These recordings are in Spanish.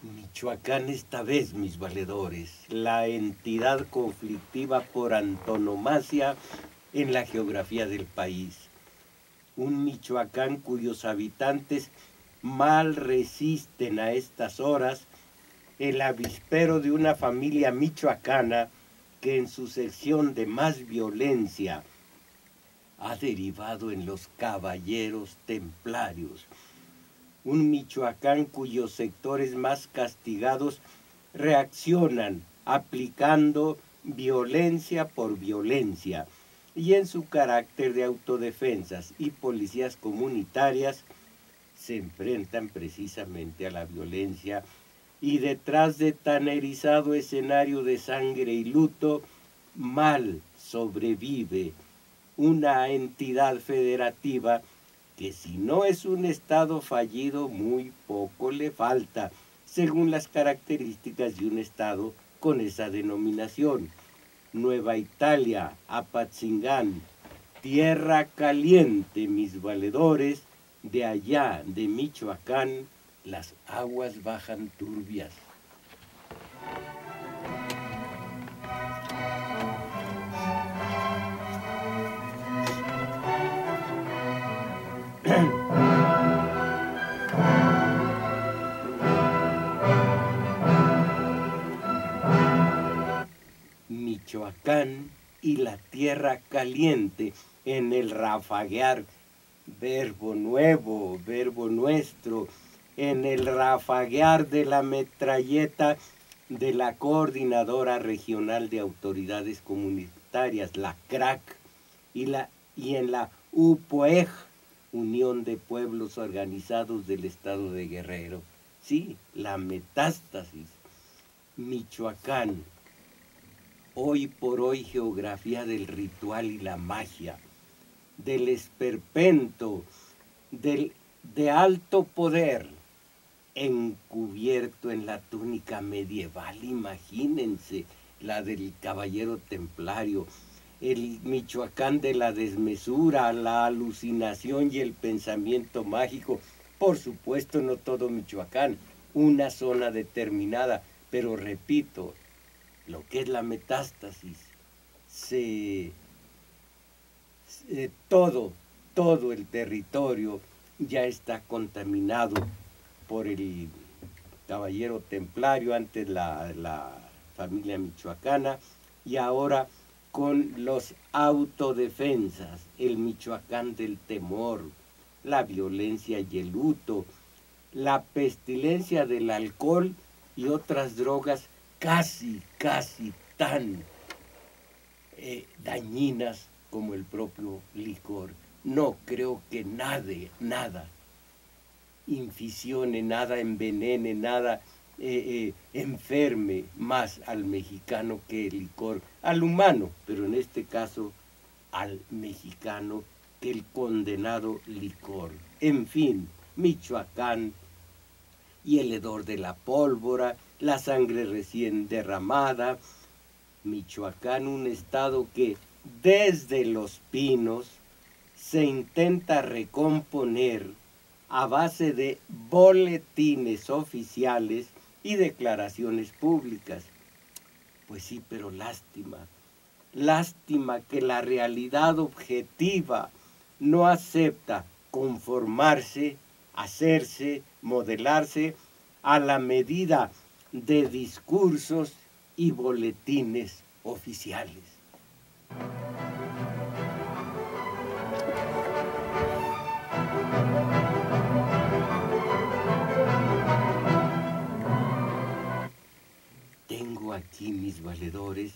Michoacán esta vez, mis valedores, la entidad conflictiva por antonomasia en la geografía del país. Un Michoacán cuyos habitantes mal resisten a estas horas el avispero de una familia michoacana que en su sección de más violencia ha derivado en los caballeros templarios. Un Michoacán cuyos sectores más castigados reaccionan aplicando violencia por violencia y en su carácter de autodefensas y policías comunitarias se enfrentan precisamente a la violencia y detrás de tan erizado escenario de sangre y luto, mal sobrevive una entidad federativa que si no es un Estado fallido, muy poco le falta, según las características de un Estado con esa denominación. Nueva Italia, Apatzingán, tierra caliente, mis valedores, de allá de Michoacán, las aguas bajan turbias. Michoacán y la tierra caliente en el rafaguear, verbo nuevo, verbo nuestro, en el rafaguear de la metralleta de la Coordinadora Regional de Autoridades Comunitarias, la CRAC, y en la UPOEG, Unión de Pueblos Organizados del Estado de Guerrero. Sí, la metástasis. Michoacán, hoy por hoy geografía del ritual y la magia, del esperpento, de alto poder, encubierto en la túnica medieval, imagínense, la del caballero templario, el Michoacán de la desmesura, la alucinación y el pensamiento mágico. Por supuesto, no todo Michoacán, una zona determinada, pero repito, lo que es la metástasis, todo el territorio ya está contaminado por el caballero templario, antes la familia michoacana, y ahora con los autodefensas, el Michoacán del temor, la violencia y el luto, la pestilencia del alcohol y otras drogas casi tan dañinas como el propio licor. No creo que nada inficione, nada envenene, nada enferme más al mexicano que el licor, al humano, pero en este caso al mexicano que el condenado licor. En fin, Michoacán y el hedor de la pólvora, la sangre recién derramada. Michoacán, un estado que desde Los Pinos se intenta recomponer a base de boletines oficiales y declaraciones públicas. Pues sí, pero lástima que la realidad objetiva no acepta conformarse, hacerse, modelarse a la medida de discursos y boletines oficiales. Tengo aquí, mis valedores,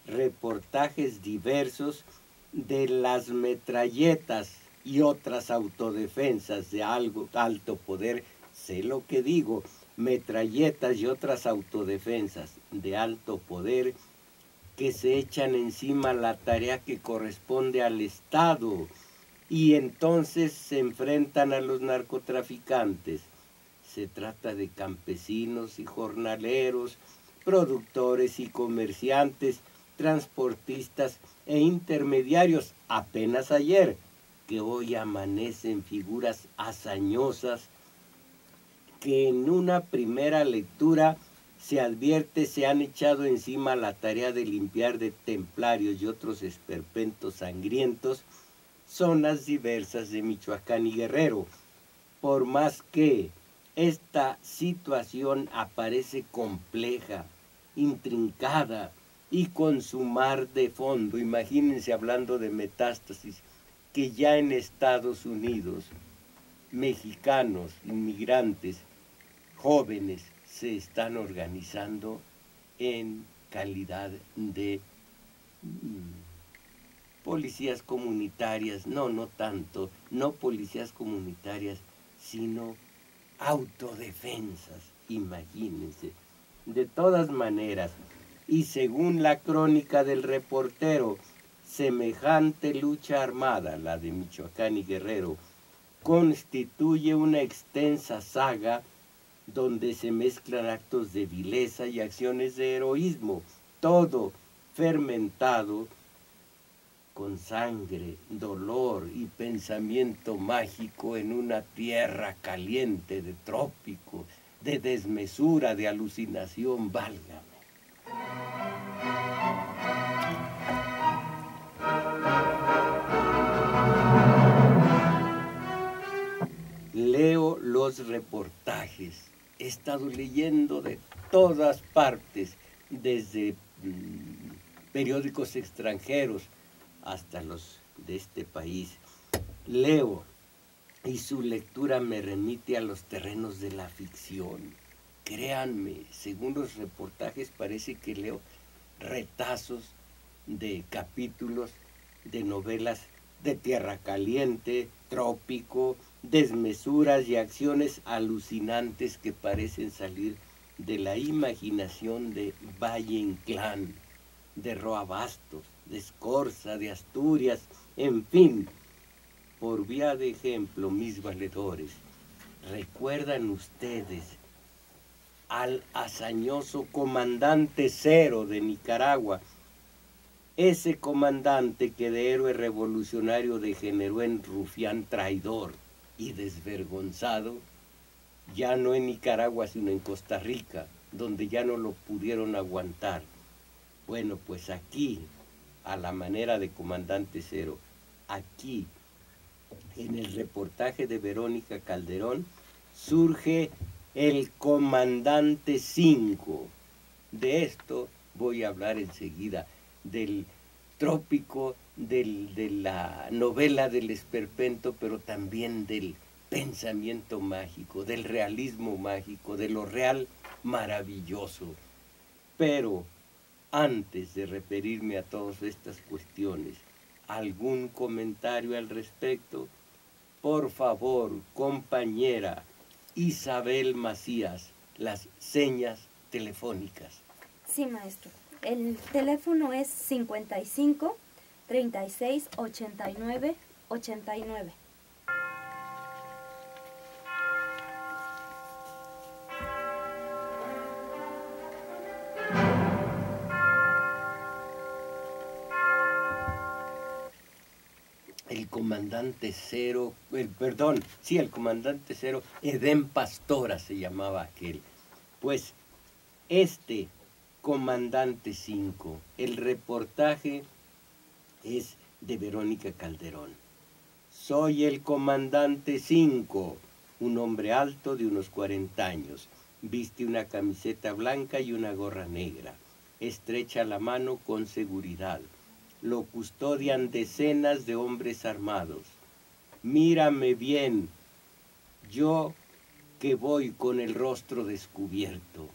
reportajes diversos de las metralletas y otras autodefensas de alto poder. Sé lo que digo, metralletas y otras autodefensas de alto poder que se echan encima la tarea que corresponde al Estado y entonces se enfrentan a los narcotraficantes. Se trata de campesinos y jornaleros, productores y comerciantes, transportistas e intermediarios, apenas ayer, que hoy amanecen figuras hazañosas que en una primera lectura se advierte se han echado encima la tarea de limpiar de templarios y otros esperpentos sangrientos zonas diversas de Michoacán y Guerrero, por más que esta situación aparece compleja, intrincada y con su mar de fondo. Imagínense, hablando de metástasis, que ya en Estados Unidos mexicanos, inmigrantes, jóvenes, se están organizando en calidad de policías comunitarias, no tanto, no policías comunitarias, sino autodefensas, imagínense. De todas maneras, y según la crónica del reportero, semejante lucha armada, la de Michoacán y Guerrero, constituye una extensa saga donde se mezclan actos de vileza y acciones de heroísmo, todo fermentado con sangre, dolor y pensamiento mágico en una tierra caliente de trópico, de desmesura, de alucinación, válgame. Leo los reportajes, he estado leyendo de todas partes, desde periódicos extranjeros hasta los de este país. Leo y su lectura me remite a los terrenos de la ficción. Créanme, según los reportajes parece que leo retazos de capítulos de novelas de tierra caliente, trópico, desmesuras y acciones alucinantes que parecen salir de la imaginación de Valle Inclán, de Roa Bastos, de Escorza, de Asturias, en fin. Por vía de ejemplo, mis valedores, ¿recuerdan ustedes al hazañoso comandante Cero de Nicaragua? Ese comandante que de héroe revolucionario degeneró en rufián traidor y desvergonzado, ya no en Nicaragua sino en Costa Rica, donde ya no lo pudieron aguantar. Bueno, pues aquí, a la manera de comandante Cero, aquí, en el reportaje de Verónica Calderón, surge el comandante 5. De esto voy a hablar enseguida, del trópico, de la novela del esperpento, pero también del pensamiento mágico, del realismo mágico, de lo real maravilloso. Pero antes de referirme a todas estas cuestiones, ¿algún comentario al respecto? Por favor, compañera Isabel Macías, las señas telefónicas. Sí, maestro. El teléfono es 55 36 89 89. El comandante Cero, el comandante Cero, Edén Pastora se llamaba aquel. Pues este comandante 5, el reportaje es de Verónica Calderón. Soy el comandante 5, un hombre alto de unos 40 años, viste una camiseta blanca y una gorra negra, estrecha la mano con seguridad. Lo custodian decenas de hombres armados. Mírame bien, yo que voy con el rostro descubierto.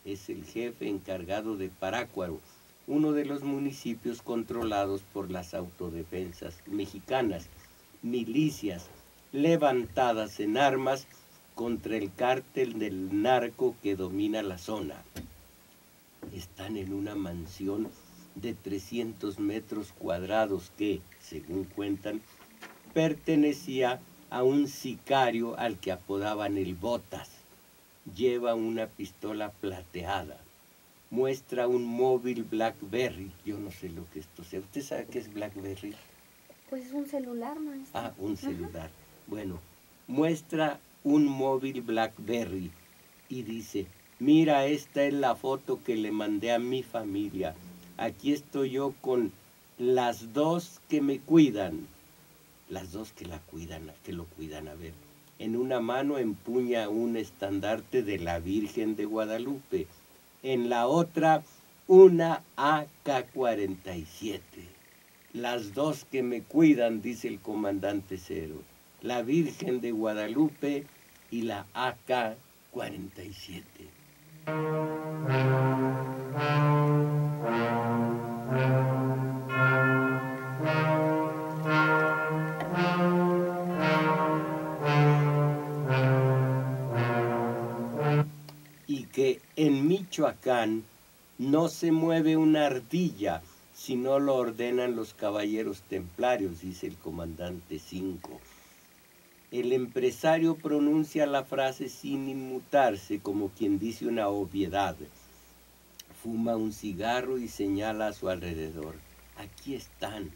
Es el jefe encargado de Parácuaro, uno de los municipios controlados por las autodefensas mexicanas, milicias levantadas en armas contra el cártel del narco que domina la zona. Están en una mansión de 300 metros cuadrados que, según cuentan, pertenecía a un sicario al que apodaban el Botas. Lleva una pistola plateada, muestra un móvil BlackBerry, yo no sé lo que esto sea. ¿Usted sabe qué es BlackBerry? Pues es un celular, maestro. Ah, un celular. Bueno, muestra un móvil BlackBerry y dice: mira, esta es la foto que le mandé a mi familia. Aquí estoy yo con las dos que me cuidan. Las dos que la cuidan, que lo cuidan, a ver. En una mano empuña un estandarte de la Virgen de Guadalupe. En la otra, una AK-47. Las dos que me cuidan, dice el comandante Cero. La Virgen de Guadalupe y la AK-47. Y que en Michoacán no se mueve una ardilla si no lo ordenan los caballeros templarios, dice el comandante 5. El empresario pronuncia la frase sin inmutarse, como quien dice una obviedad. Fuma un cigarro y señala a su alrededor: aquí están.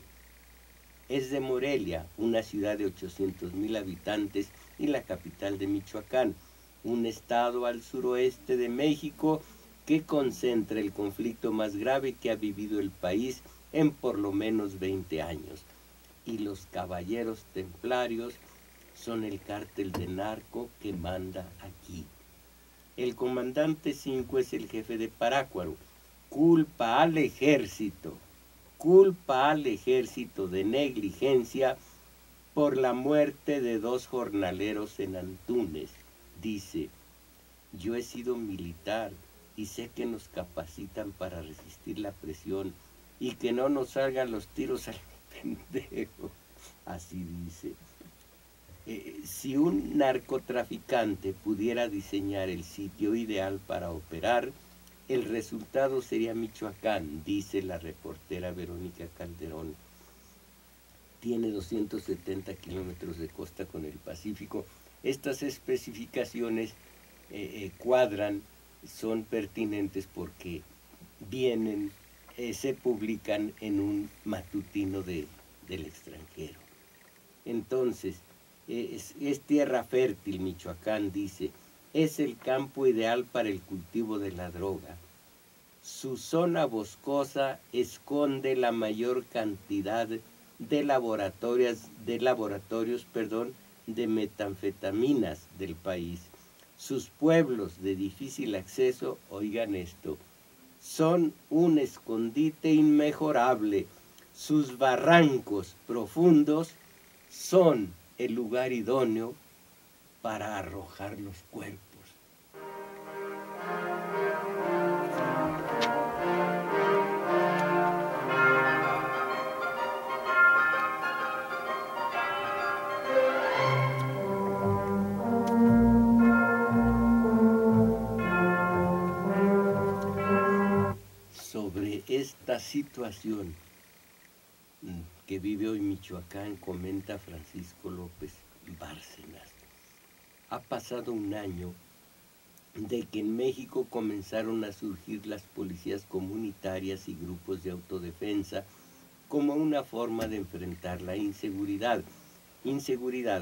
Es de Morelia, una ciudad de 800,000 habitantes y la capital de Michoacán, un estado al suroeste de México que concentra el conflicto más grave que ha vivido el país en por lo menos 20 años. Y los caballeros templarios son el cártel de narco que manda aquí. El comandante 5 es el jefe de Parácuaro. Culpa al ejército de negligencia por la muerte de 2 jornaleros en Antunes. Dice: yo he sido militar y sé que nos capacitan para resistir la presión y que no nos salgan los tiros al pendejo. Así dice. Si un narcotraficante pudiera diseñar el sitio ideal para operar, el resultado sería Michoacán, dice la reportera Verónica Calderón. Tiene 270 kilómetros de costa con el Pacífico. Estas especificaciones cuadran, son pertinentes porque vienen, se publican en un matutino del extranjero. Entonces, es tierra fértil Michoacán, dice. Es el campo ideal para el cultivo de la droga. Su zona boscosa esconde la mayor cantidad de laboratorios de metanfetaminas del país. Sus pueblos de difícil acceso, oigan esto, son un escondite inmejorable. Sus barrancos profundos son el lugar idóneo para arrojar los cuerpos. Sobre esta situación que vive hoy Michoacán, comenta Francisco López Bárcenas: ha pasado un año de que en México comenzaron a surgir las policías comunitarias y grupos de autodefensa como una forma de enfrentar la inseguridad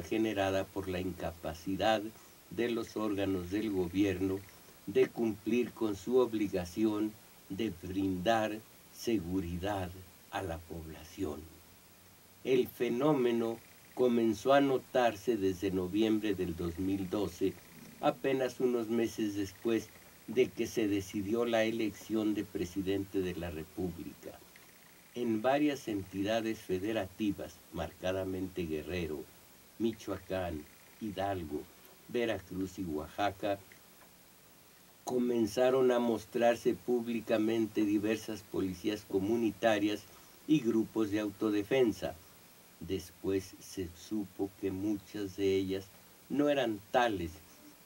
generada por la incapacidad de los órganos del gobierno de cumplir con su obligación de brindar seguridad a la población. El fenómeno comenzó a notarse desde noviembre del 2012, apenas unos meses después de que se decidió la elección de presidente de la República. En varias entidades federativas, marcadamente Guerrero, Michoacán, Hidalgo, Veracruz y Oaxaca, comenzaron a mostrarse públicamente diversas policías comunitarias y grupos de autodefensa. Después se supo que muchas de ellas no eran tales,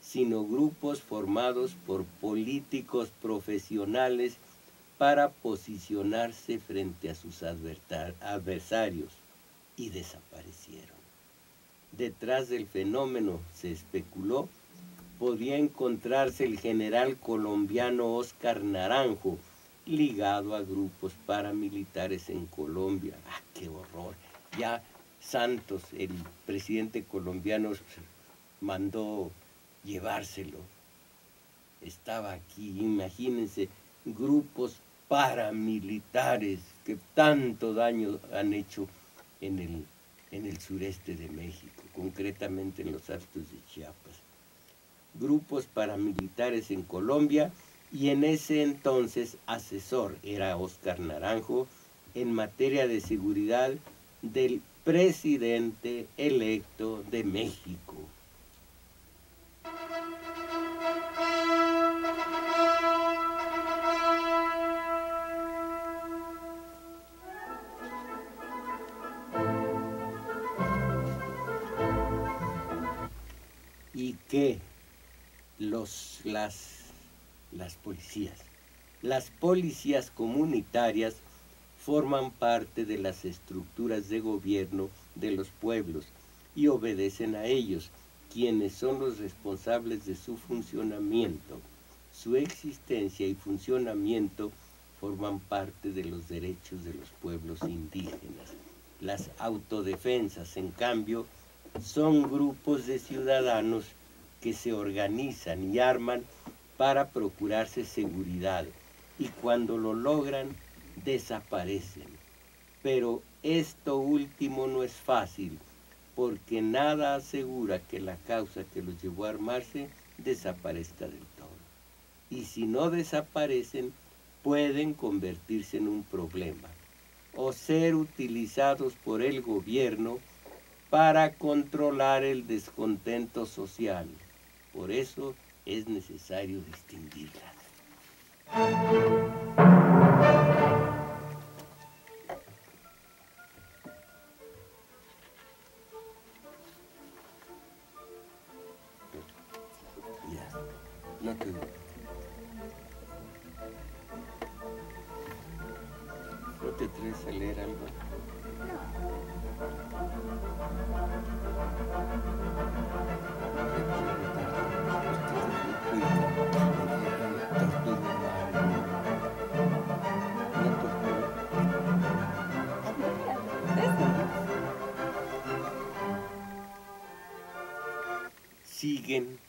sino grupos formados por políticos profesionales para posicionarse frente a sus adversarios, y desaparecieron. Detrás del fenómeno, se especuló, podía encontrarse el general colombiano Óscar Naranjo, ligado a grupos paramilitares en Colombia. ¡Ah, qué horror! Ya Santos, el presidente colombiano, mandó llevárselo. Estaba aquí, imagínense, grupos paramilitares que tanto daño han hecho en el sureste de México, concretamente en los Altos de Chiapas. Grupos paramilitares en Colombia, y en ese entonces asesor era Óscar Naranjo en materia de seguridad del presidente electo de México. Y que las policías comunitarias forman parte de las estructuras de gobierno de los pueblos y obedecen a ellos, quienes son los responsables de su funcionamiento. Su existencia y funcionamiento forman parte de los derechos de los pueblos indígenas. Las autodefensas, en cambio, son grupos de ciudadanos que se organizan y arman para procurarse seguridad, y cuando lo logran, desaparecen. Pero esto último no es fácil, porque nada asegura que la causa que los llevó a armarse desaparezca del todo. Y si no desaparecen, pueden convertirse en un problema o ser utilizados por el gobierno para controlar el descontento social. Por eso es necesario distinguirlas. Ya, no te digo. ¿No te atreves a leer algo? Siguen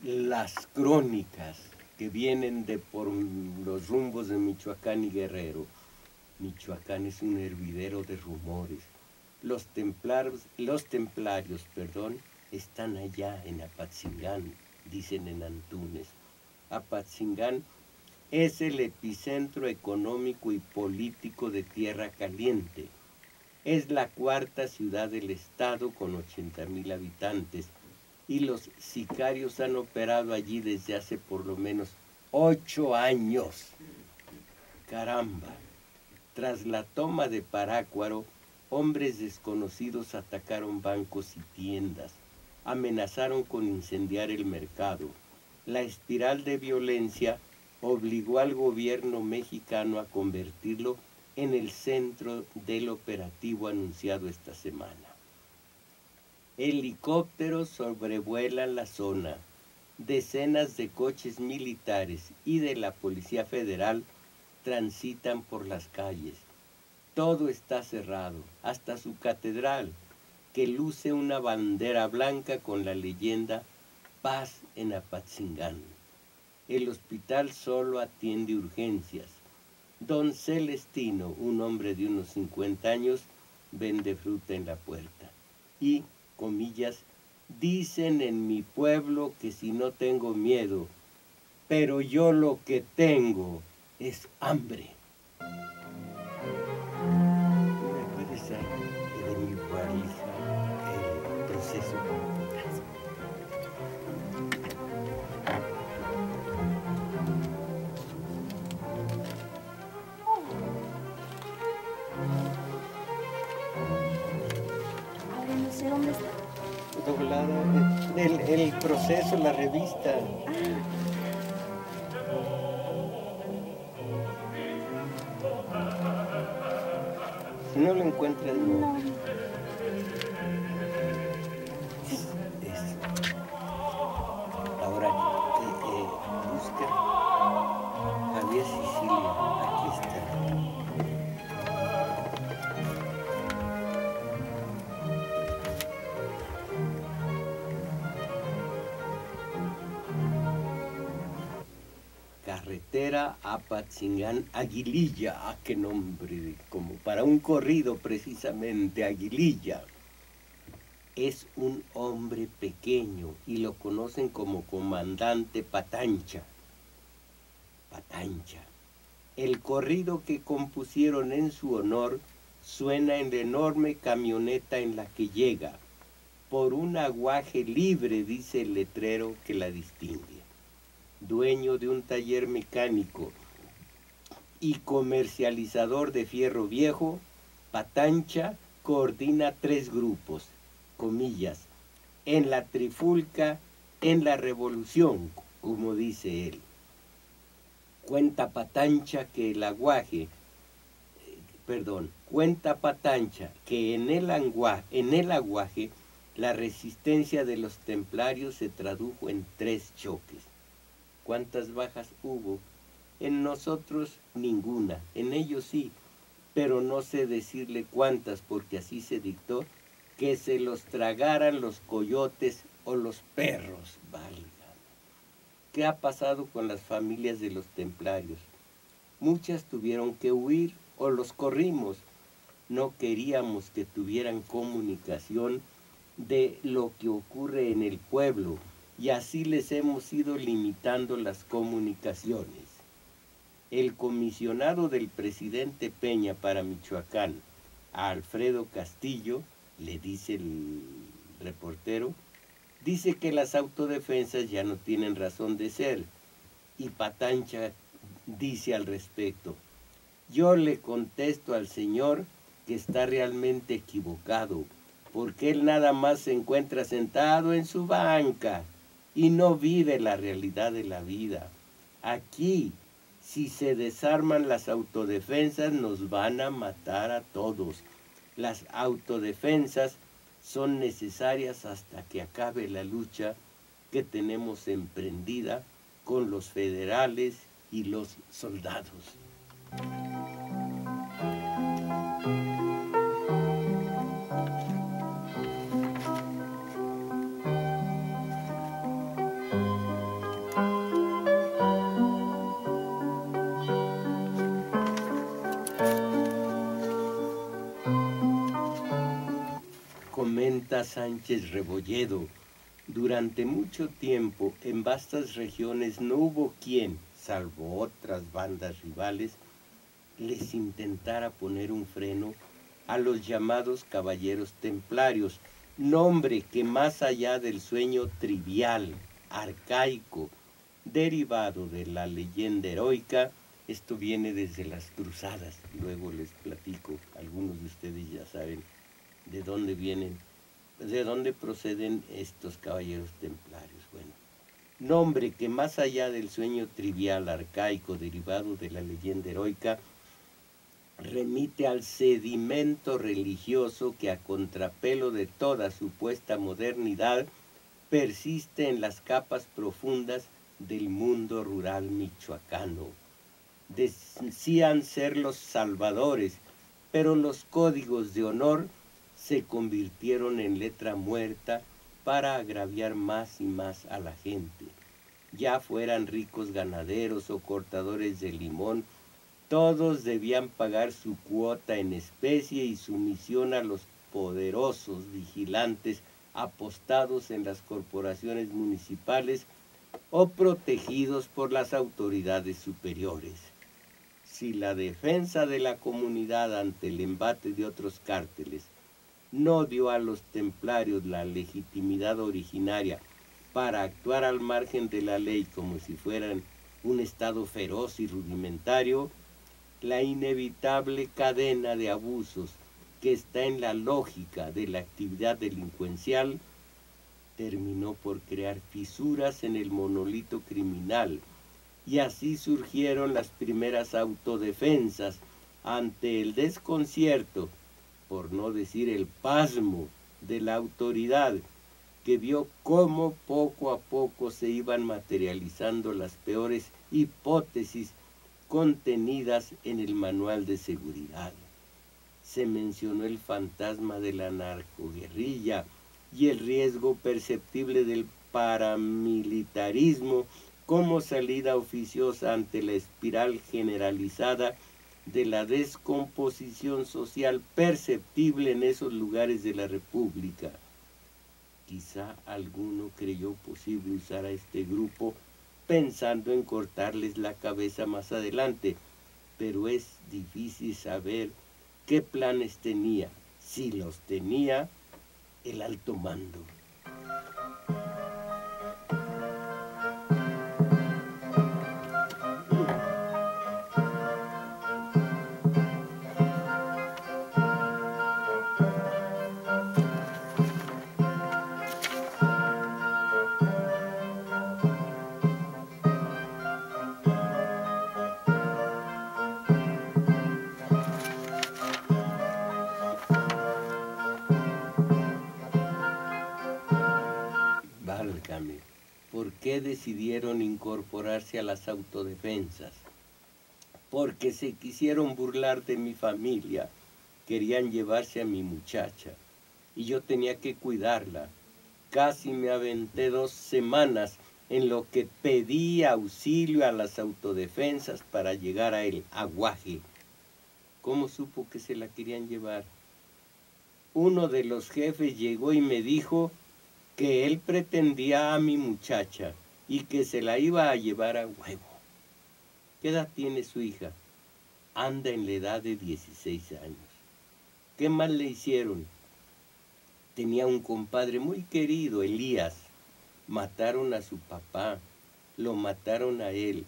las crónicas que vienen de por los rumbos de Michoacán y Guerrero. Michoacán es un hervidero de rumores. Los templarios, están allá en Apatzingán, dicen en Antunes. Apatzingán es el epicentro económico y político de Tierra Caliente. Es la cuarta ciudad del estado con 80,000 habitantes, y los sicarios han operado allí desde hace por lo menos 8 años. Caramba. Tras la toma de Parácuaro, hombres desconocidos atacaron bancos y tiendas, amenazaron con incendiar el mercado. La espiral de violencia obligó al gobierno mexicano a convertirlo en el centro del operativo anunciado esta semana. Helicópteros sobrevuelan la zona. Decenas de coches militares y de la Policía Federal transitan por las calles. Todo está cerrado, hasta su catedral, que luce una bandera blanca con la leyenda Paz en Apatzingán. El hospital solo atiende urgencias. Don Celestino, un hombre de unos 50 años, vende fruta en la puerta. Y, comillas, dicen en mi pueblo que si no tengo miedo, pero yo lo que tengo es hambre. ¿Me puedes dar de mi valija el proceso? Ahora no sé dónde está. Doblada, el proceso, la revista. Si no lo encuentras, no. No. Ahora, busca Javier Sicilia, aquí está. carretera Apatzingán-Aguililla. ¡Ah, qué nombre! Como para un corrido precisamente, Aguililla. Es un hombre pequeño y lo conocen como comandante Patancha. Patancha. El corrido que compusieron en su honor suena en la enorme camioneta en la que llega. Por un aguaje libre, dice el letrero que la distingue. Dueño de un taller mecánico y comercializador de fierro viejo, Patancha coordina 3 grupos, comillas, en la trifulca, en la revolución, como dice él. Cuenta Patancha que en el aguaje la resistencia de los templarios se tradujo en 3 choques. ¿Cuántas bajas hubo? En nosotros ninguna, en ellos sí, pero no sé decirle cuántas porque así se dictó, que se los tragaran los coyotes o los perros, válgame. ¿Qué ha pasado con las familias de los templarios? Muchas tuvieron que huir o los corrimos. No queríamos que tuvieran comunicación de lo que ocurre en el pueblo y así les hemos ido limitando las comunicaciones. El comisionado del presidente Peña para Michoacán, a Alfredo Castillo, le dice el reportero, dice que las autodefensas ya no tienen razón de ser. Y Patancha dice al respecto, yo le contesto al señor que está realmente equivocado, porque él nada más se encuentra sentado en su banca y no vive la realidad de la vida. Aquí, si se desarman las autodefensas, nos van a matar a todos. Las autodefensas son necesarias hasta que acabe la lucha que tenemos emprendida con los federales y los soldados. Comenta Sánchez Rebolledo, durante mucho tiempo en vastas regiones no hubo quien, salvo otras bandas rivales, les intentara poner un freno a los llamados caballeros templarios, nombre que más allá del sueño trivial, arcaico, derivado de la leyenda heroica, esto viene desde las cruzadas, luego les platico, algunos de ustedes ya saben de dónde vienen, de dónde proceden estos caballeros templarios. Bueno, nombre que más allá del sueño trivial, arcaico, derivado de la leyenda heroica, remite al sedimento religioso que a contrapelo de toda supuesta modernidad persiste en las capas profundas del mundo rural michoacano. Decían ser los salvadores, pero los códigos de honor se convirtieron en letra muerta para agraviar más y más a la gente. Ya fueran ricos ganaderos o cortadores de limón, todos debían pagar su cuota en especie y sumisión a los poderosos vigilantes apostados en las corporaciones municipales o protegidos por las autoridades superiores. Si la defensa de la comunidad ante el embate de otros cárteles no dio a los templarios la legitimidad originaria para actuar al margen de la ley como si fueran un estado feroz y rudimentario, la inevitable cadena de abusos que está en la lógica de la actividad delincuencial terminó por crear fisuras en el monolito criminal y así surgieron las primeras autodefensas ante el desconcierto, por no decir el pasmo, de la autoridad que vio cómo poco a poco se iban materializando las peores hipótesis contenidas en el manual de seguridad. Se mencionó el fantasma de la narcoguerrilla y el riesgo perceptible del paramilitarismo como salida oficiosa ante la espiral generalizada de la descomposición social perceptible en esos lugares de la República. Quizá alguno creyó posible usar a este grupo pensando en cortarles la cabeza más adelante, pero es difícil saber qué planes tenía, si los tenía, el alto mando. Válgame, ¿por qué decidieron incorporarse a las autodefensas? Porque se quisieron burlar de mi familia, querían llevarse a mi muchacha, y yo tenía que cuidarla. Casi me aventé 2 semanas en lo que pedí auxilio a las autodefensas para llegar a el aguaje. ¿Cómo supo que se la querían llevar? Uno de los jefes llegó y me dijo que él pretendía a mi muchacha y que se la iba a llevar a huevo. ¿Qué edad tiene su hija? Anda en la edad de 16 años. ¿Qué mal le hicieron? Tenía un compadre muy querido, Elías. Mataron a su papá, lo mataron a él,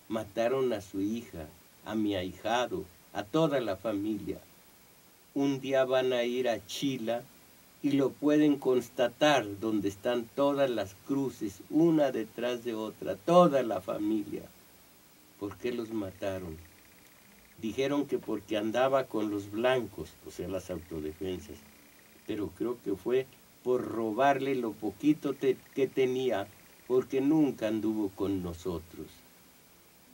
mataron a su hija, a mi ahijado, a toda la familia. Un día van a ir a Chila y lo pueden constatar donde están todas las cruces, una detrás de otra, toda la familia. ¿Por qué los mataron? Dijeron que porque andaba con los blancos, o sea, las autodefensas, pero creo que fue por robarle lo poquito que tenía, porque nunca anduvo con nosotros.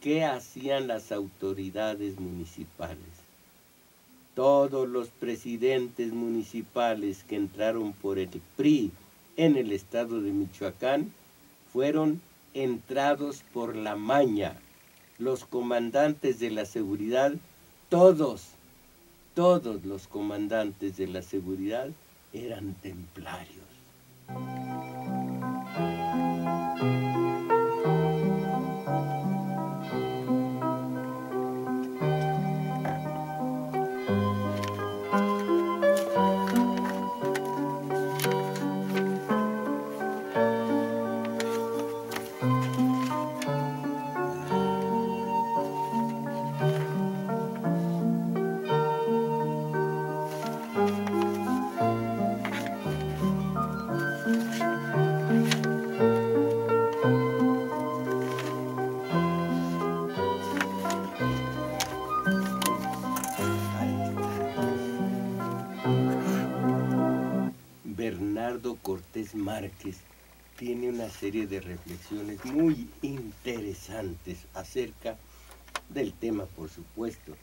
¿Qué hacían las autoridades municipales? Todos los presidentes municipales que entraron por el PRI en el estado de Michoacán fueron entrados por la maña. Los comandantes de la seguridad, todos los comandantes de la seguridad eran templarios. Bernardo Cortés Márquez tiene una serie de reflexiones muy interesantes acerca del tema, por supuesto.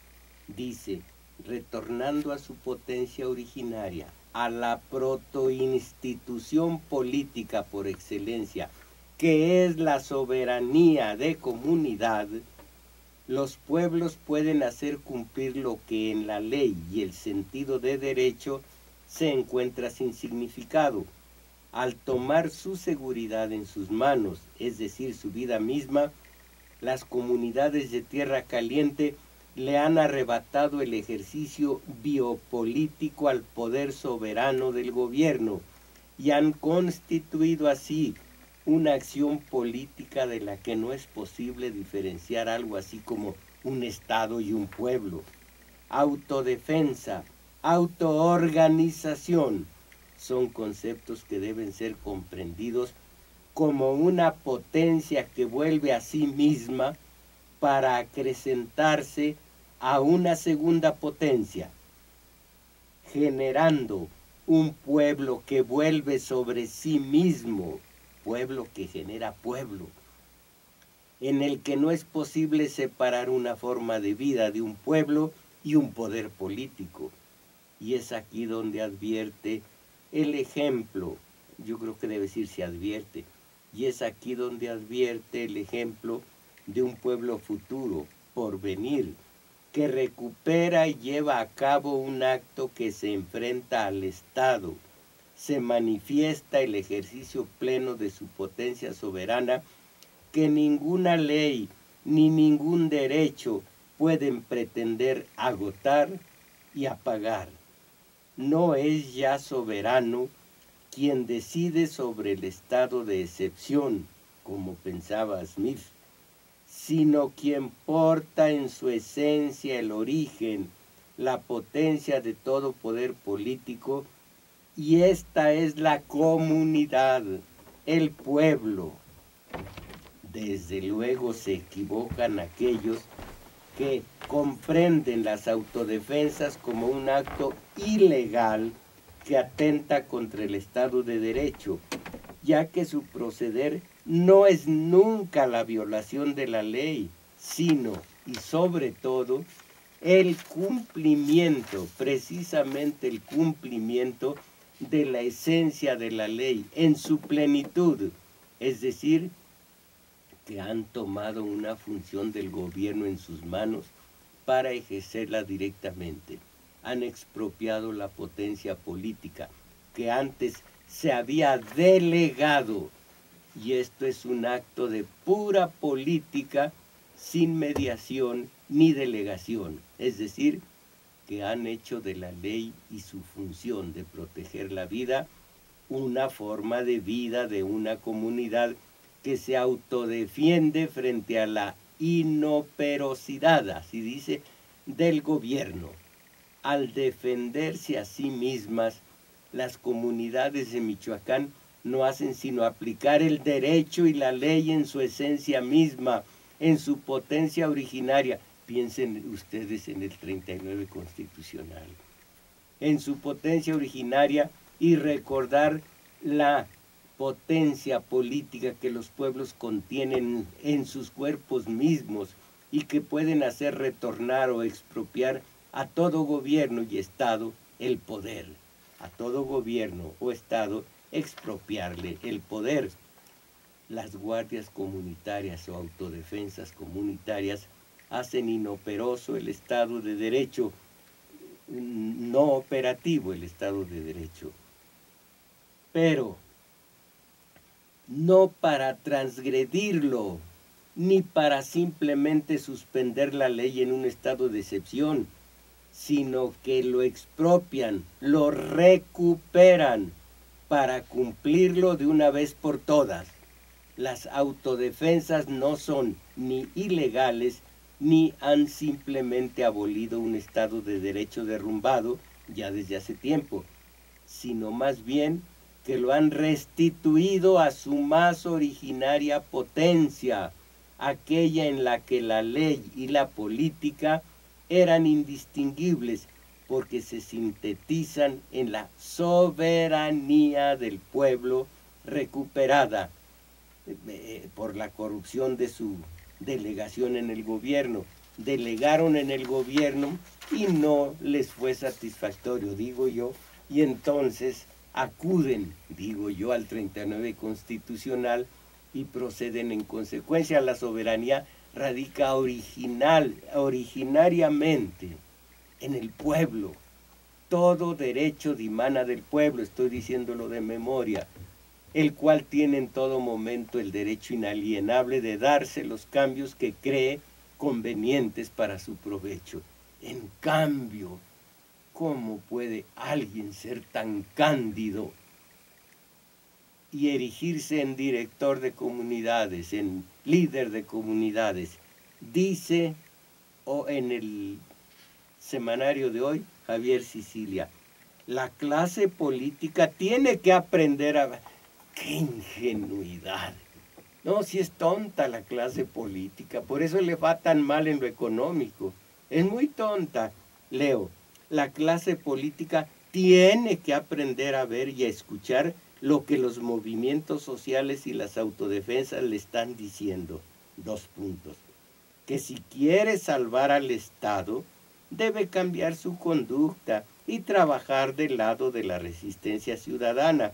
Dice, retornando a su potencia originaria, a la protoinstitución política por excelencia, que es la soberanía de comunidad, los pueblos pueden hacer cumplir lo que en la ley y el sentido de derecho se encuentra sin significado. Al tomar su seguridad en sus manos, es decir, su vida misma, las comunidades de Tierra Caliente le han arrebatado el ejercicio biopolítico al poder soberano del gobierno y han constituido así una acción política de la que no es posible diferenciar algo así como un Estado y un pueblo. Autodefensa, autoorganización, son conceptos que deben ser comprendidos como una potencia que vuelve a sí misma para acrecentarse a una segunda potencia, generando un pueblo que vuelve sobre sí mismo, pueblo que genera pueblo, en el que no es posible separar una forma de vida de un pueblo y un poder político. Y es aquí donde advierte el ejemplo, yo creo que debe decir se advierte, Y es aquí donde advierte el ejemplo de un pueblo futuro, por venir, que recupera y lleva a cabo un acto que se enfrenta al Estado, se manifiesta el ejercicio pleno de su potencia soberana, que ninguna ley ni ningún derecho pueden pretender agotar y apagar. No es ya soberano quien decide sobre el estado de excepción, como pensaba Smith, sino quien porta en su esencia el origen, la potencia de todo poder político, y esta es la comunidad, el pueblo. Desde luego se equivocan aquellos que comprenden las autodefensas como un acto ilegal que atenta contra el Estado de Derecho, ya que su proceder no es nunca la violación de la ley, sino, y sobre todo, el cumplimiento, precisamente el cumplimiento de la esencia de la ley en su plenitud, es decir, que han tomado una función del gobierno en sus manos para ejercerla directamente. Han expropiado la potencia política que antes se había delegado, y esto es un acto de pura política sin mediación ni delegación, es decir, que han hecho de la ley y su función de proteger la vida una forma de vida de una comunidad que se autodefiende frente a la inoperosidad, así dice, del gobierno. Al defenderse a sí mismas, las comunidades de Michoacán no hacen sino aplicar el derecho y la ley en su esencia misma, en su potencia originaria. Piensen ustedes en el 39 constitucional. En su potencia originaria, y recordar la potencia política que los pueblos contienen en sus cuerpos mismos y que pueden hacer retornar o expropiar a todo gobierno y Estado el poder. A todo gobierno o Estado expropiarle el poder. Las guardias comunitarias o autodefensas comunitarias hacen inoperoso el Estado de Derecho, no operativo el Estado de Derecho. Pero no para transgredirlo, ni para simplemente suspender la ley en un estado de excepción, sino que lo expropian, lo recuperan para cumplirlo de una vez por todas. Las autodefensas no son ni ilegales, ni han simplemente abolido un estado de derecho derrumbado ya desde hace tiempo, sino más bien que lo han restituido a su más originaria potencia, aquella en la que la ley y la política eran indistinguibles, porque se sintetizan en la soberanía del pueblo recuperada por la corrupción de su delegación en el gobierno. Delegaron en el gobierno y no les fue satisfactorio, digo yo, y entonces acuden, digo yo, al 39 constitucional y proceden en consecuencia. La soberanía radica originariamente en el pueblo. Todo derecho dimana del pueblo, estoy diciéndolo de memoria, el cual tiene en todo momento el derecho inalienable de darse los cambios que cree convenientes para su provecho. En cambio, ¿cómo puede alguien ser tan cándido y erigirse en director de comunidades, en líder de comunidades? Dice en el semanario de hoy Javier Sicilia, la clase política tiene que aprender a... ¡Qué ingenuidad! No, si es tonta la clase política, por eso le va tan mal en lo económico. Es muy tonta. Leo, la clase política tiene que aprender a ver y a escuchar lo que los movimientos sociales y las autodefensas le están diciendo. 2 puntos. Que si quiere salvar al Estado, debe cambiar su conducta y trabajar del lado de la resistencia ciudadana,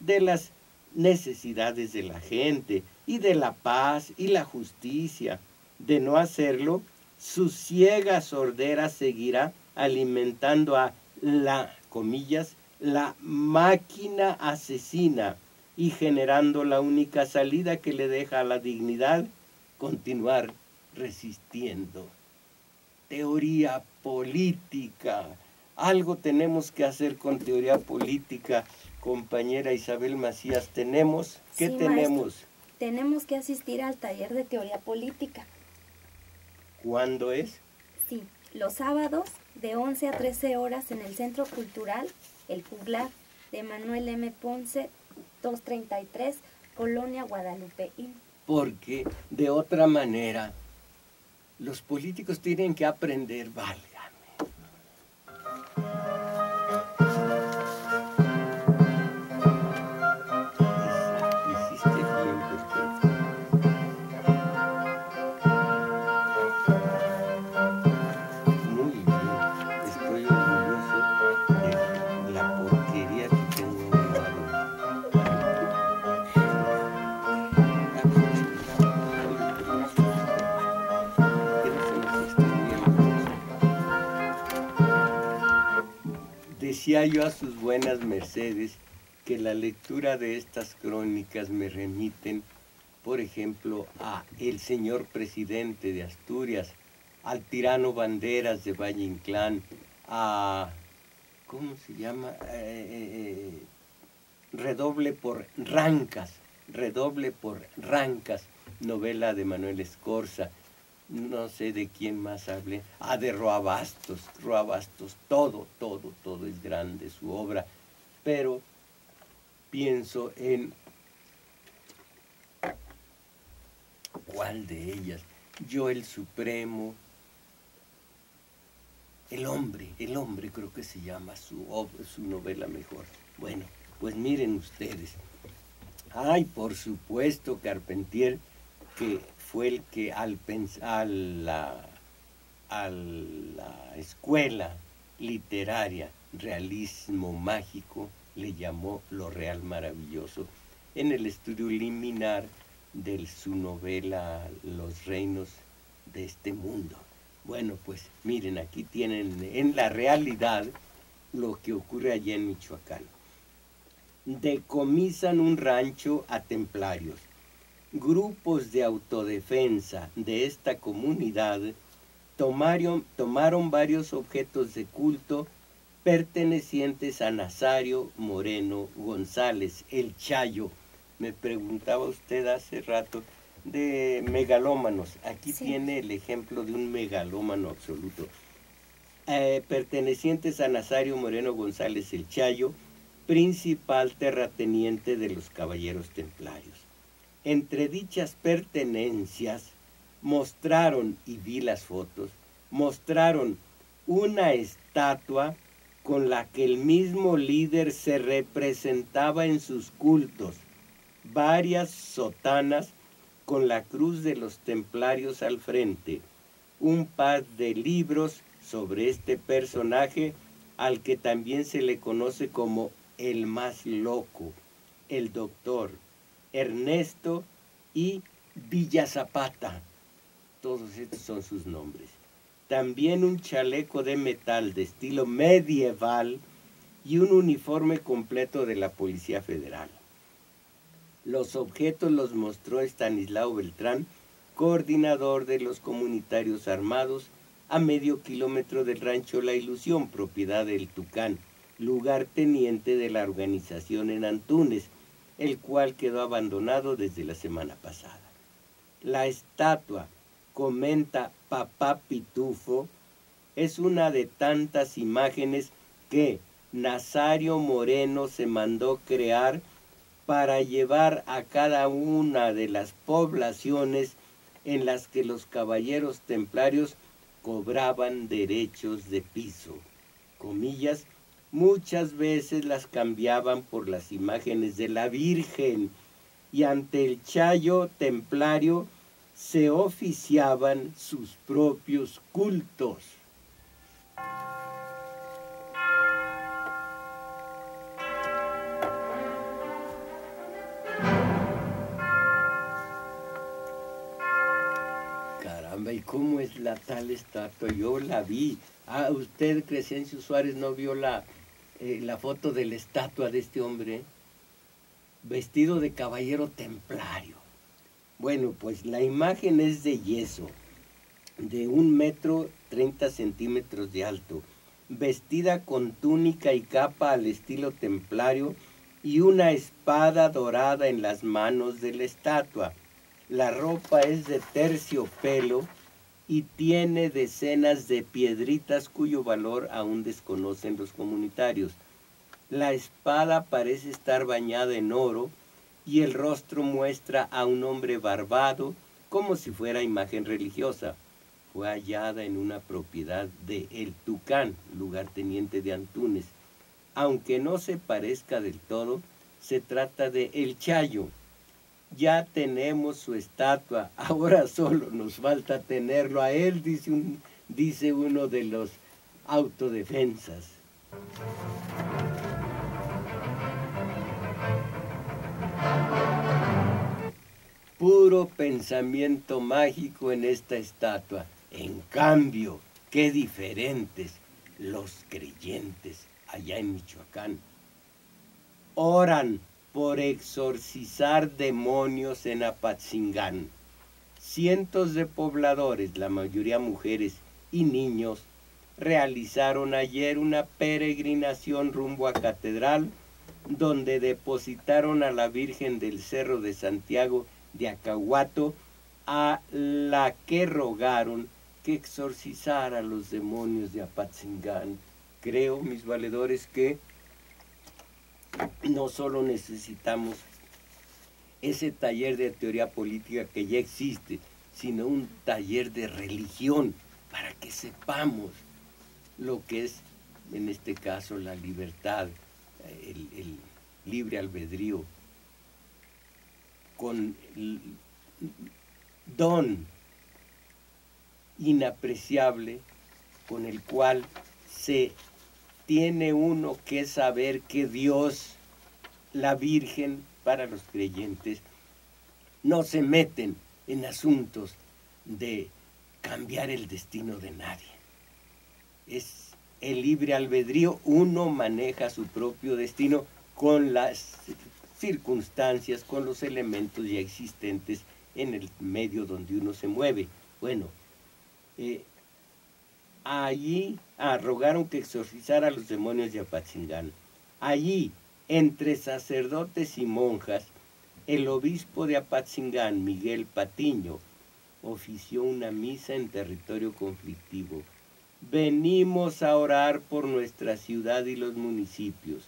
de las necesidades de la gente y de la paz y la justicia. De no hacerlo, su ciega sordera seguirá alimentando a comillas, la máquina asesina y generando la única salida que le deja a la dignidad, continuar resistiendo. Teoría política. Algo tenemos que hacer con teoría política, compañera Isabel Macías. ¿Tenemos? ¿Qué Sí, tenemos? maestro. Tenemos que asistir al taller de teoría política. ¿Cuándo es? Sí, los sábados de 11 a 13 horas en el Centro Cultural El Juglar de Manuel M. Ponce, 233, Colonia Guadalupe. Porque de otra manera los políticos tienen que aprender, válgame. Hiciste bien, perfecto. Muy bien. Estoy orgulloso de la porquería que tengo a mi lado. Decía yo a sus buenas mercedes que la lectura de estas crónicas me remiten, por ejemplo, a el señor presidente de Asturias, al tirano Banderas de Valle Inclán, a, ¿cómo se llama? Redoble por Rancas, novela de Manuel Escorza, no sé de quién más hablé, de Roa Bastos, todo es grande su obra, pero pienso en ¿cuál de ellas? Yo el Supremo, el hombre creo que se llama su novela mejor. Bueno, pues miren ustedes. Ay, por supuesto, Carpentier, que fue el que a la escuela literaria realismo mágico le llamó lo real maravilloso en el estudio liminar de su novela Los reinos de este mundo. Bueno, pues miren, aquí tienen en la realidad lo que ocurre allá en Michoacán. Decomisan un rancho a templarios. Grupos de autodefensa de esta comunidad tomaron varios objetos de culto pertenecientes a Nazario Moreno González, el Chayo. Me preguntaba usted hace rato de megalómanos. Aquí Sí. tiene el ejemplo de un megalómano absoluto. Pertenecientes a Nazario Moreno González, el Chayo, principal terrateniente de los caballeros templarios. Entre dichas pertenencias mostraron, y vi las fotos, mostraron una estatua con la que el mismo líder se representaba en sus cultos, varias sotanas con la cruz de los templarios al frente, un par de libros sobre este personaje al que también se le conoce como el más loco, el doctor Ernesto y Villazapata. Todos estos son sus nombres. También un chaleco de metal de estilo medieval y un uniforme completo de la Policía Federal. Los objetos los mostró Estanislao Beltrán, coordinador de los comunitarios armados, a medio kilómetro del rancho La Ilusión, propiedad del Tucán, lugarteniente de la organización en Antunes, el cual quedó abandonado desde la semana pasada. La estatua, comenta Papá Pitufo, es una de tantas imágenes que Nazario Moreno se mandó crear para llevar a cada una de las poblaciones en las que los caballeros templarios cobraban derechos de piso. Comillas, muchas veces las cambiaban por las imágenes de la Virgen y ante el Chayo templario se oficiaban sus propios cultos. Caramba, ¿y cómo es la tal estatua? Yo la vi. Ah, usted, Crescencio Suárez, ¿no vio la foto de la estatua de este hombre? Vestido de caballero templario. Bueno, pues la imagen es de yeso, de 1,30 m de alto, vestida con túnica y capa al estilo templario y una espada dorada en las manos de la estatua. La ropa es de terciopelo y tiene decenas de piedritas cuyo valor aún desconocen los comunitarios. La espada parece estar bañada en oro y el rostro muestra a un hombre barbado como si fuera imagen religiosa. Fue hallada en una propiedad de El Tucán, lugarteniente de Antúnez. Aunque no se parezca del todo, se trata de El Chayo. Ya tenemos su estatua, ahora solo nos falta tenerlo a él, dice uno de los autodefensas. Puro pensamiento mágico en esta estatua. En cambio, qué diferentes los creyentes allá en Michoacán. Oran por exorcizar demonios en Apatzingán. Cientos de pobladores, la mayoría mujeres y niños, realizaron ayer una peregrinación rumbo a Catedral, donde depositaron a la Virgen del Cerro de Santiago de Acahuato, a la que rogaron que exorcizara a los demonios de Apatzingán. Creo, mis valedores, que no solo necesitamos ese taller de teoría política que ya existe, sino un taller de religión para que sepamos lo que es, en este caso, la libertad, el libre albedrío, con el don inapreciable con el cual se tiene uno que saber que Dios, la Virgen, para los creyentes, no se meten en asuntos de cambiar el destino de nadie. Es el libre albedrío, uno maneja su propio destino con las circunstancias, con los elementos ya existentes en el medio donde uno se mueve. Bueno, allí rogaron que exorcizara a los demonios de Apatzingán. Allí, entre sacerdotes y monjas, el obispo de Apatzingán, Miguel Patiño, ofició una misa en territorio conflictivo. Venimos a orar por nuestra ciudad y los municipios.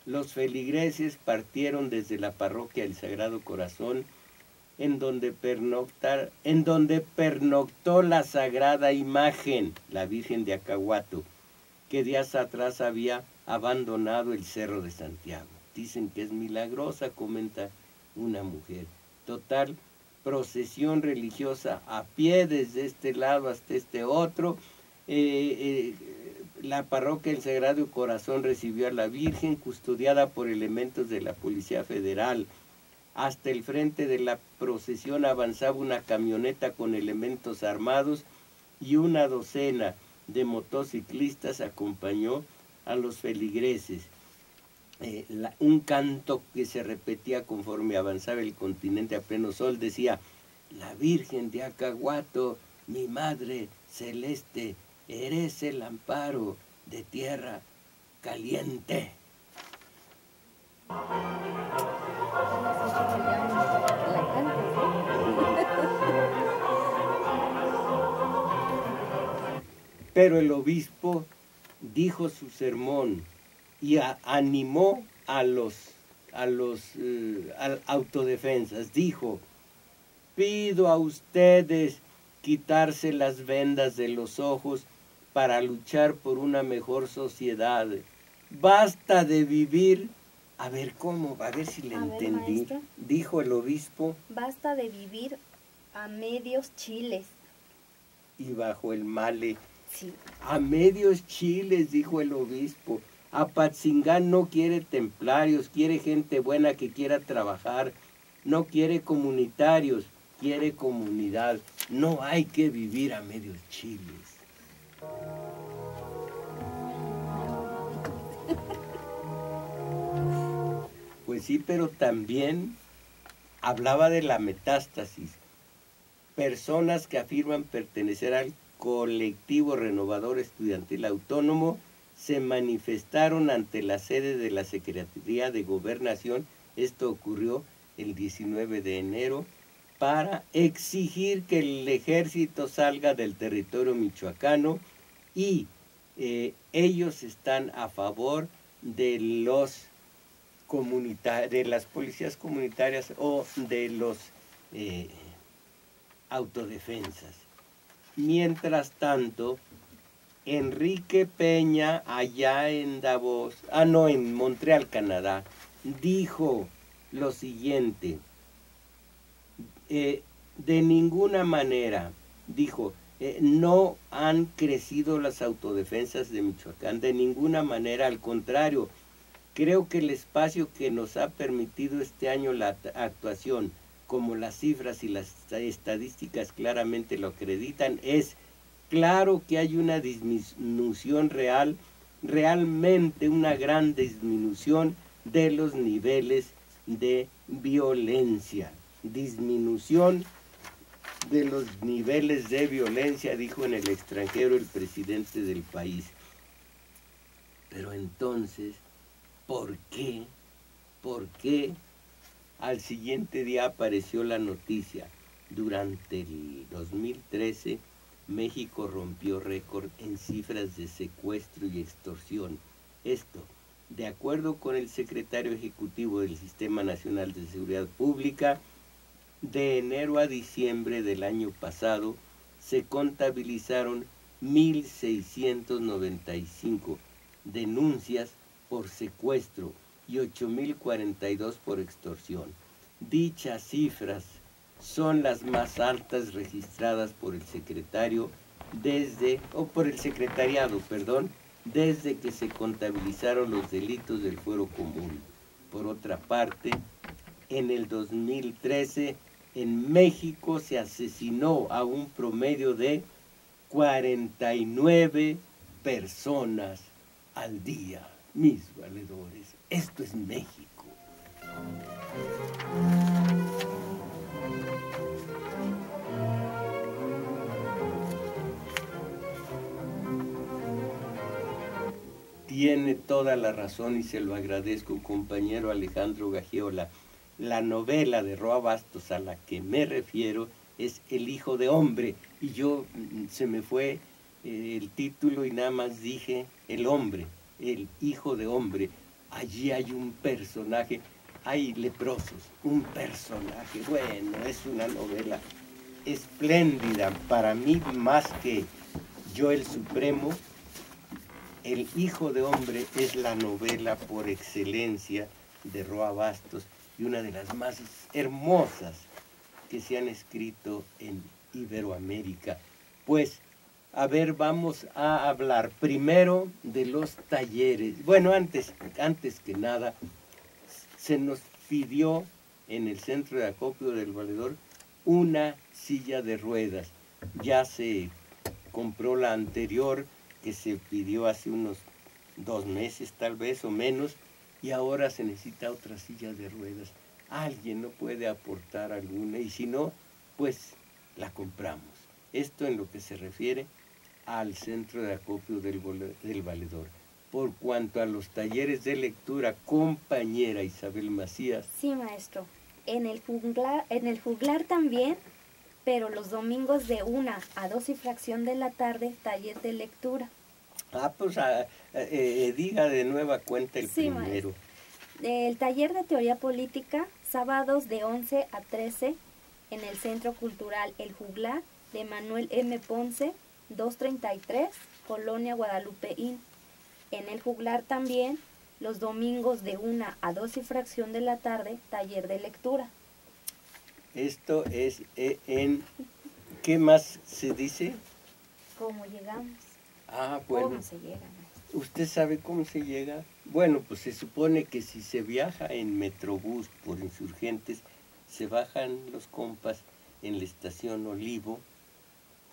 Los feligreses partieron desde la parroquia del Sagrado Corazón, en donde pernoctó la sagrada imagen, la Virgen de Acahuato, que días atrás había abandonado el Cerro de Santiago. Dicen que es milagrosa, comenta una mujer. Total, procesión religiosa a pie desde este lado hasta este otro. La parroquia del Sagrado Corazón recibió a la Virgen, custodiada por elementos de la Policía Federal. Hasta el frente de la procesión avanzaba una camioneta con elementos armados y una docena de motociclistas acompañó a los feligreses. Un canto que se repetía conforme avanzaba el continente a pleno sol decía: la Virgen de Acahuato, mi Madre Celeste, eres el amparo de tierra caliente. Pero el obispo dijo su sermón y animó a los autodefensas. Dijo: pido a ustedes quitarse las vendas de los ojos para luchar por una mejor sociedad. Basta de vivir. A ver, ¿cómo? A ver si le entendí. Maestro, dijo el obispo. Basta de vivir a medios chiles. Y bajo el male. Sí. A medios chiles, dijo el obispo. Apatzingán no quiere templarios, quiere gente buena que quiera trabajar. No quiere comunitarios, quiere comunidad. no hay que vivir a medios chiles. Pues sí, pero también hablaba de la metástasis. Personas que afirman pertenecer al colectivo renovador estudiantil autónomo se manifestaron ante la sede de la Secretaría de Gobernación. Esto ocurrió el 19 de enero para exigir que el ejército salga del territorio michoacano y ellos están a favor de de las policías comunitarias o de los autodefensas. Mientras tanto, Enrique Peña, allá en Davos, en Montreal, Canadá, dijo lo siguiente: de ninguna manera, dijo, no han crecido las autodefensas de Michoacán, de ninguna manera, al contrario, creo que el espacio que nos ha permitido este año la actuación, como las cifras y las estadísticas claramente lo acreditan, es claro que hay una disminución realmente una gran disminución de los niveles de violencia. Disminución de los niveles de violencia, dijo en el extranjero el presidente del país. Pero entonces, ¿por qué? ¿Por qué al siguiente día apareció la noticia? Durante el 2013, México rompió récord en cifras de secuestro y extorsión. Esto, de acuerdo con el secretario ejecutivo del Sistema Nacional de Seguridad Pública, de enero a diciembre del año pasado se contabilizaron 1.695 denuncias por secuestro y 8.042 por extorsión. Dichas cifras son las más altas registradas por el secretariado, desde que se contabilizaron los delitos del fuero común. Por otra parte, en el 2013, en México se asesinó a un promedio de 49 personas al día. Mis valedores, esto es México. Tiene toda la razón y se lo agradezco, compañero Alejandro Gagiola. La novela de Roa Bastos a la que me refiero es El hijo de hombre, y yo se me fue el título y nada más dije el hombre, el hijo de hombre. Allí hay un personaje, hay leprosos, un personaje, bueno, es una novela espléndida, para mí más que Yo el Supremo. El hijo de hombre es la novela por excelencia de Roa Bastos y una de las más hermosas que se han escrito en Iberoamérica. Pues, a ver, vamos a hablar primero de los talleres. Bueno, antes que nada, se nos pidió en el centro de acopio del Valedor una silla de ruedas. Ya se compró la anterior, que se pidió hace unos 2 meses tal vez o menos, y ahora se necesita otra silla de ruedas. Alguien no puede aportar alguna, y si no, pues la compramos. Esto en lo que se refiere al centro de acopio del Valedor. Por cuanto a los talleres de lectura, compañera Isabel Macías. Sí, maestro. En el juglar también, pero los domingos de 1 a 2 y fracción de la tarde, taller de lectura. Pues diga de nueva cuenta el primero. Maestro. El taller de teoría política, sábados de 11 a 13, en el Centro Cultural El Juglar, de Manuel M. Ponce, 233, Colonia Guadalupeín. En el Juglar también, los domingos de 1 a 2 y fracción de la tarde, taller de lectura. Esto es en... ¿Qué más se dice? ¿Cómo llegamos? Bueno. ¿Cómo se llega, maestro? ¿Usted sabe cómo se llega? Bueno, pues se supone que si se viaja en Metrobús por Insurgentes, se bajan los compas en la estación Olivo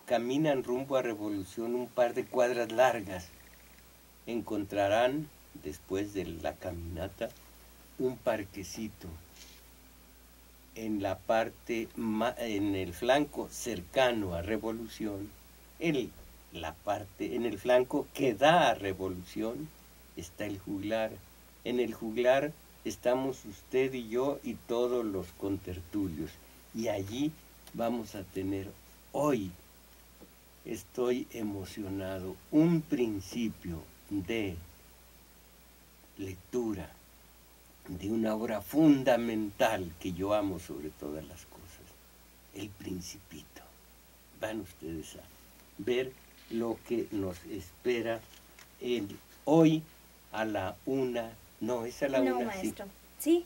caminan rumbo a Revolución un par de cuadras largas, encontrarán, después de la caminata, un parquecito en el flanco cercano a Revolución, en el flanco que da a Revolución está el juglar. En el juglar estamos usted y yo y todos los contertulios. Y allí vamos a tener hoy, estoy emocionado, un principio de lectura de una obra fundamental que yo amo sobre todas las cosas, El Principito. Van ustedes a ver lo que nos espera hoy a la 1, no, es a la 1, maestro, sí.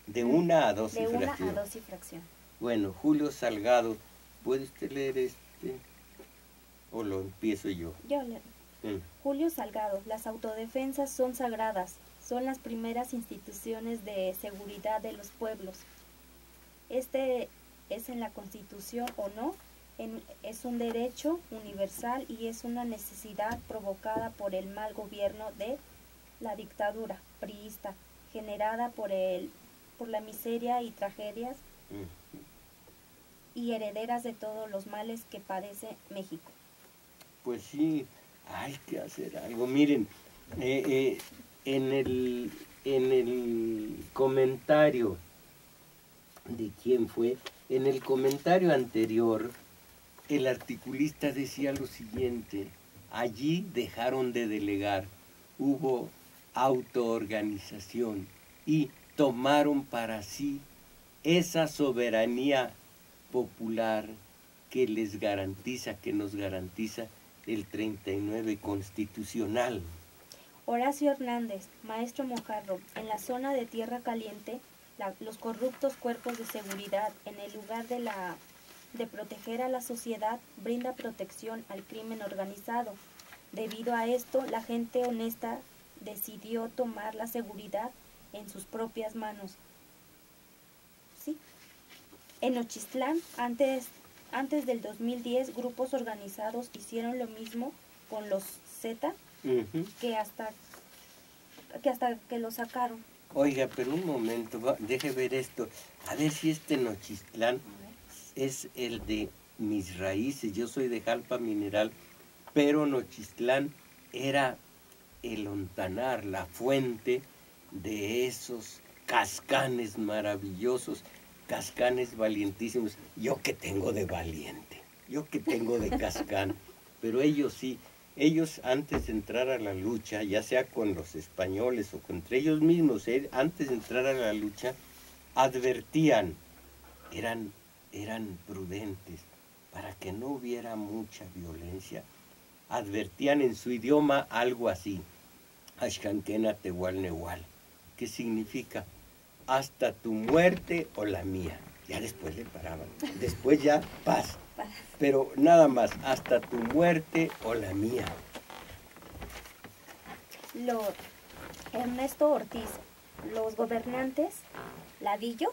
De 1 a 2 y fracción. De 1 a 2 y fracción. Bueno, Julio Salgado, ¿puede usted leer o lo empiezo yo? Yo leo. Julio Salgado, las autodefensas son sagradas, son las primeras instituciones de seguridad de los pueblos. Este es en la Constitución o no, es un derecho universal y es una necesidad provocada por el mal gobierno de la dictadura priista, generada por la miseria y tragedias y herederas de todos los males que padece México. Pues sí, hay que hacer algo. Miren, en el comentario de quién fue, en el comentario anterior, el articulista decía lo siguiente: allí dejaron de delegar, hubo autoorganización y tomaron para sí esa soberanía popular que les garantiza, que nos garantiza el 39 constitucional. Horacio Hernández, maestro mojarro, en la zona de Tierra Caliente, los corruptos cuerpos de seguridad, en el lugar de proteger a la sociedad, brinda protección al crimen organizado. Debido a esto, la gente honesta decidió tomar la seguridad en sus propias manos. ¿Sí? En Nochistlán, antes del 2010, grupos organizados hicieron lo mismo con los Z, que hasta que lo sacaron. Oiga, pero un momento, deje ver esto. A ver si Nochistlán es el de mis raíces. Yo soy de Jalpa Mineral, pero Nochistlán era el ontanar, la fuente de esos cascanes maravillosos, cascanes valientísimos. Yo que tengo de valiente, yo que tengo de cascán, pero ellos sí. Ellos antes de entrar a la lucha, ya sea con los españoles o contra ellos mismos, antes de entrar a la lucha, advertían, eran prudentes, para que no hubiera mucha violencia, advertían en su idioma algo así: Axcanquena Tehual Nehual, que significa hasta tu muerte o la mía. Ya después le paraban, después ya paz. Pero nada más, hasta tu muerte o la mía. Ernesto Ortiz, los gobernantes ladillos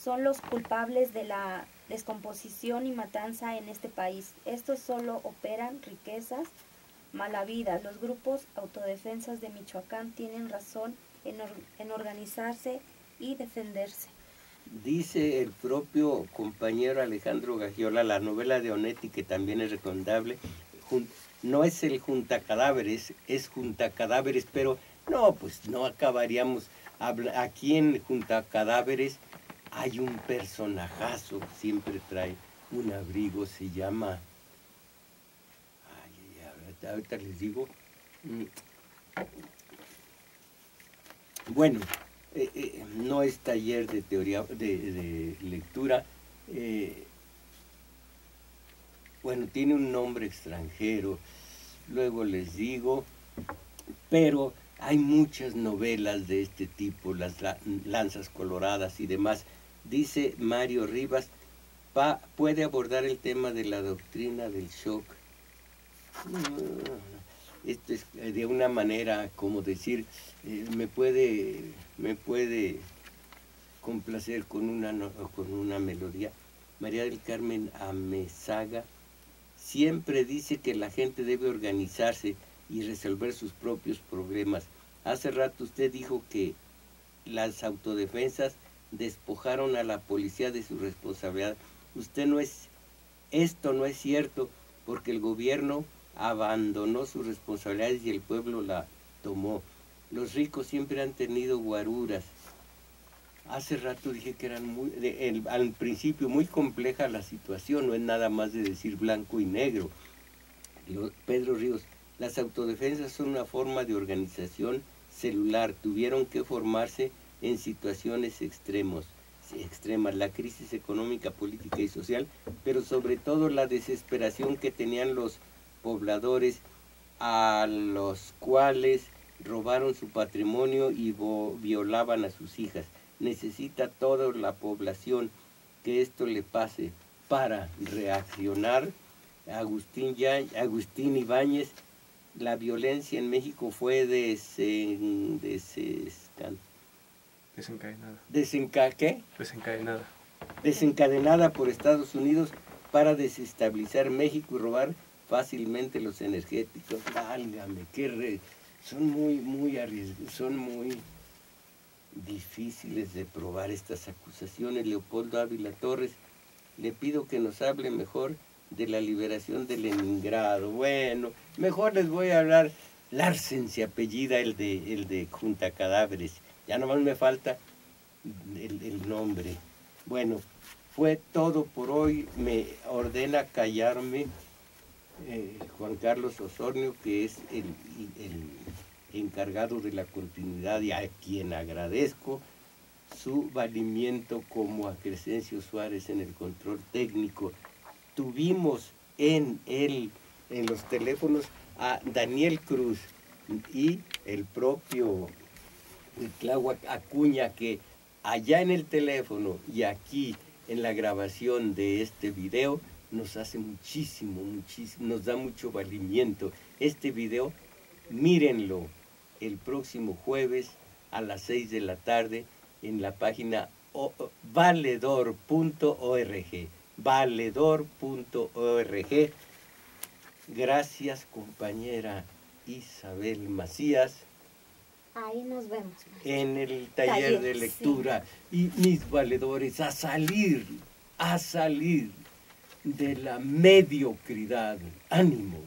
son los culpables de la descomposición y matanza en este país. Estos solo operan riquezas, mala vida. Los grupos autodefensas de Michoacán tienen razón en organizarse y defenderse. Dice el propio compañero Alejandro Gagiola, la novela de Onetti, que también es recomendable, no es el juntacadáveres, es juntacadáveres, pero no, pues no acabaríamos. Aquí en Juntacadáveres hay un personajazo, siempre trae un abrigo, se llama, ahorita les digo, bueno, no es taller de teoría, de lectura, bueno, tiene un nombre extranjero, luego les digo, pero hay muchas novelas de este tipo, las lanzas coloradas y demás. Dice Mario Rivas, puede abordar el tema de la doctrina del shock. Esto es de una manera, como decir, me puede complacer con una melodía. María del Carmen Amezaga siempre dice que la gente debe organizarse y resolver sus propios problemas. Hace rato usted dijo que las autodefensas despojaron a la policía de su responsabilidad. Esto no es cierto, porque el gobierno abandonó sus responsabilidades y el pueblo la tomó. Los ricos siempre han tenido guaruras. Hace rato dije que eran al principio muy compleja la situación, no es nada más de decir blanco y negro. Pedro Ríos, las autodefensas son una forma de organización celular, tuvieron que formarse en situaciones extremas, la crisis económica, política y social, pero sobre todo la desesperación que tenían los pobladores, a los cuales robaron su patrimonio y violaban a sus hijas. Necesita toda la población que esto le pase para reaccionar. Agustín Ibáñez, la violencia en México fue desencadenada por Estados Unidos para desestabilizar México y robar fácilmente los energéticos. Válgame, son muy arriesgados, son muy difíciles de probar estas acusaciones. Leopoldo Ávila Torres, le pido que nos hable mejor de la liberación de Leningrado. Bueno, mejor les voy a hablar. Larsen se apellida el de Junta Cadáveres. Ya nomás me falta el nombre. Bueno, fue todo por hoy. Me ordena callarme Juan Carlos Osornio, que es el encargado de la continuidad, y a quien agradezco su valimiento, como a Crescencio Suárez en el control técnico. Tuvimos en los teléfonos a Daniel Cruz y el propio Tláhuac Acuña, que allá en el teléfono y aquí en la grabación de este video nos hace muchísimo, nos da mucho valimiento. Este video, mírenlo el próximo jueves a las 6 de la tarde en la página valedor.org. Valedor.org. Gracias, compañera Isabel Macías. Ahí nos vemos. En el taller de lectura. Sí. Y mis valedores, a salir de la mediocridad. Ánimo.